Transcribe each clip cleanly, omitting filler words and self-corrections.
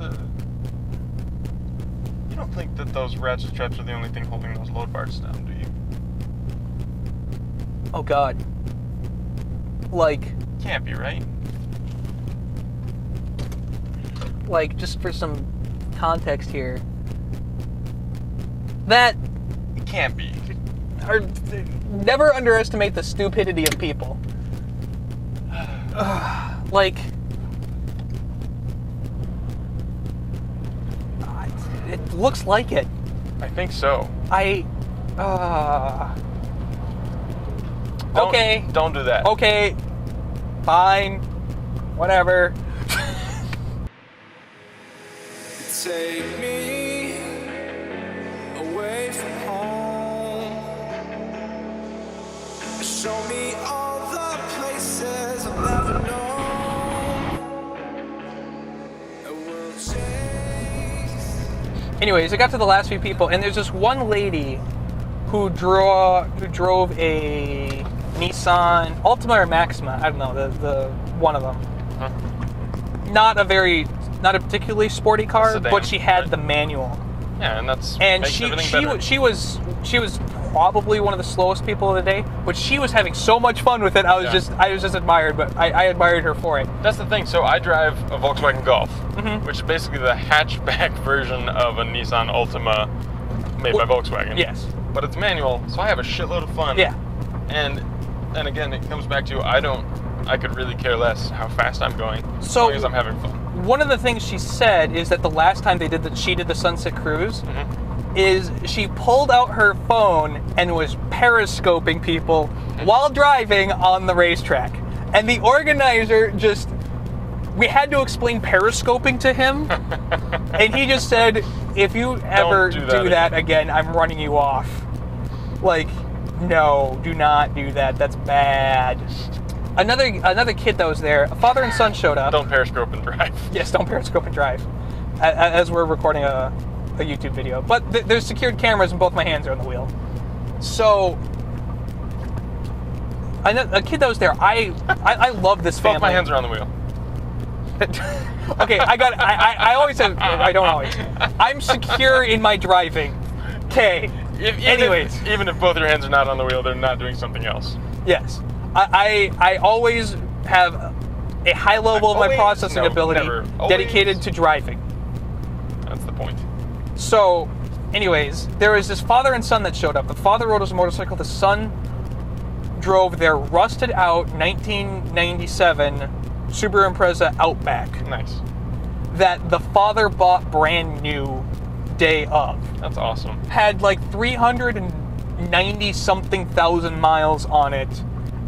You don't think that those ratchet straps are the only thing holding those load bars down, do you? Oh God. Like, Can't be, right? like just for some context here, that It can't be. never underestimate the stupidity of people. Like, it looks like it. I think so. Okay. Don't do that. Okay. Fine. Whatever. Take me away from home. Show me all the places I've never known. A world chase. Anyways, I got to the last few people, and there's this one lady who drove a Nissan Altima or Maxima. I don't know, the one of them. Huh? Not a particularly sporty car, Sedan, but she had right? the manual. Yeah, and that's And makes everything better. she was probably one of the slowest people of the day, but she was having so much fun with it. I was just admired, but I admired her for it. That's the thing. So I drive a Volkswagen Golf, Mm-hmm. which is basically the hatchback version of a Nissan Altima made by Volkswagen. Yes. But it's manual, so I have a shitload of fun. Yeah. And again, it comes back to I could really care less how fast I'm going, as So- long as I'm having fun. One of the things she said is that the last time she did the Sunset Cruise, is she pulled out her phone and was periscoping people while driving on the racetrack. And the organizer we had to explain periscoping to him, and he just said, if you ever do do that that again, I'm running you off. Like, no, do not do that. That's bad. Another kid that was there, a father and son showed up. Don't periscope and drive. Yes, don't periscope and drive. As we're recording a YouTube video. But there's secured cameras and both my hands are on the wheel. So, a kid that was there, I love this family. Both my hands are on the wheel. Okay, I always have, I don't always. I'm secure in my driving. Okay. Anyways. Even if both your hands are not on the wheel, they're not doing something else. Yes. I always have a high level of my processing ability dedicated to driving. That's the point. So, anyways, there was this father and son that showed up. The father rode his motorcycle. The son drove their rusted out 1997 Subaru Impreza Outback Nice. that the father bought brand new day of. That's awesome. Had like 390 something thousand miles on it,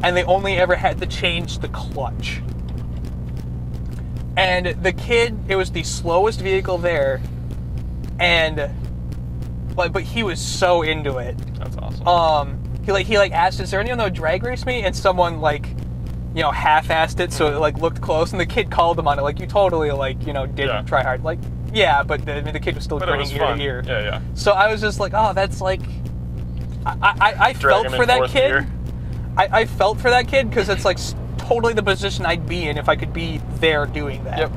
and they only ever had to change the clutch. And the kid, it was the slowest vehicle there, but he was so into it. That's awesome. He asked, "Is there anyone that would drag race me?" And someone half-assed it, so it looked close. And the kid called him on it, you totally didn't try hard. Yeah, but the kid was still grinning ear to ear. Yeah. So I was just like, oh, that's I felt for that kid. Gear. I felt for that kid because it's totally the position I'd be in if I could be there doing that. Yep.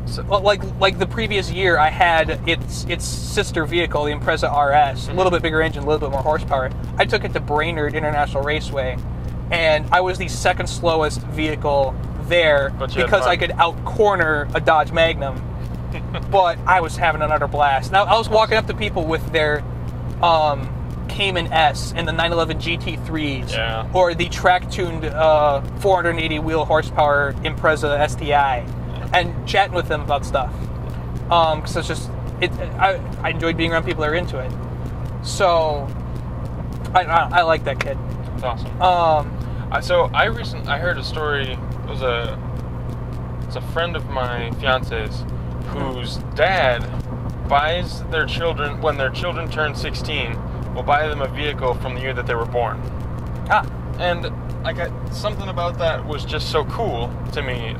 So, like the previous year, I had its sister vehicle, the Impreza RS, a little bit bigger engine, a little bit more horsepower. I took it to Brainerd International Raceway, and I was the second slowest vehicle there because I could out-corner a Dodge Magnum. But I was having an utter blast. Now I was walking up to people with their Cayman S and the 911 GT3s, or the track-tuned 480 wheel horsepower Impreza STI, and chatting with them about stuff. Because it's just, I enjoyed being around people that are into it. So I like that kid. That's awesome. So I heard a story. It's a friend of my fiance's whose dad buys their children, when their children turn 16, will buy them a vehicle from the year that they were born. And something about that was just so cool to me.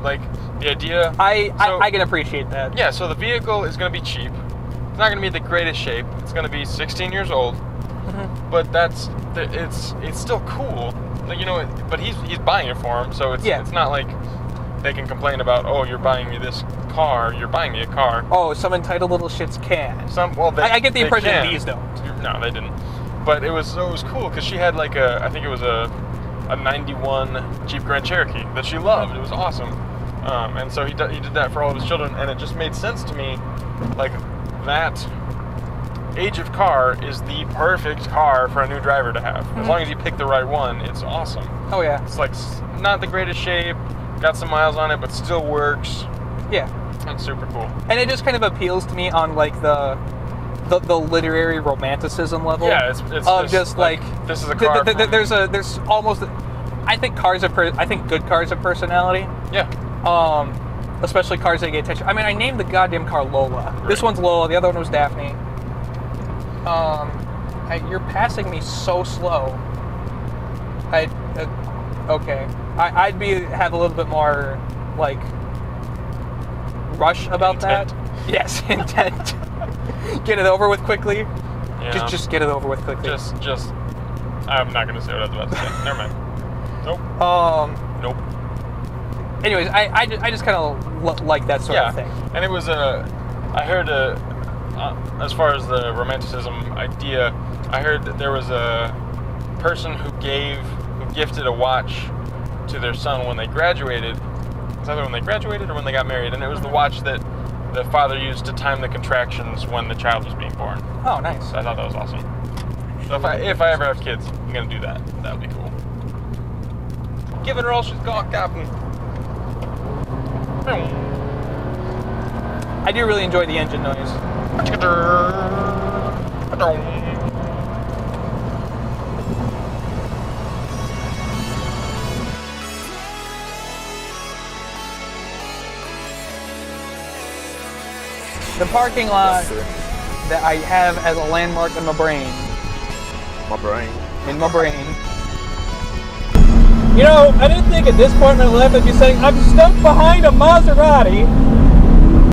The idea. I can appreciate that. Yeah. So the vehicle is going to be cheap. It's not going to be the greatest shape. It's going to be 16 years old. Mm-hmm. But it's still cool. But he's buying it for him, so it's not like they can complain about, oh, you're buying me this car, you're buying me a car. Oh, some entitled little shits can. I get the impression can. these don't. No, they didn't. But it was cool because she had like I think it was a 91 Jeep Grand Cherokee that she loved. It was awesome. And so he did that for all of his children, and it just made sense to me, like that age of car is the perfect car for a new driver to have. As long as you pick the right one, it's awesome. Oh yeah. It's like not the greatest shape, got some miles on it, but still works. Yeah. That's super cool. And it just kind of appeals to me on like the literary romanticism level. Yeah, it's just like this is a car. There's almost. I think good cars have personality. Yeah. Especially cars that get attention. I mean, I named the goddamn car Lola. Right. This one's Lola. The other one was Daphne. You're passing me so slow. Okay. I'd have a little bit more like rush about Intent. that. Yes, intent. Get it over with quickly. Yeah. Just get it over with quickly. Just. I'm not gonna say what I was about to say. Never mind. Nope. Nope. Anyways, I just kind of like that sort of thing. And it was I heard as far as the romanticism idea, I heard that there was a person who gifted a watch to their son when they graduated. It's either when they graduated or when they got married, and it was the watch that the father used to time the contractions when the child was being born. Oh, nice. So I thought that was awesome. So if I ever have kids, I'm gonna do that. That would be cool. Giving her all she's got, Captain. I do really enjoy the engine noise. The parking lot that I have as a landmark in my brain. In my brain. You know, I didn't think at this point in my life I'd be saying I'm stuck behind a Maserati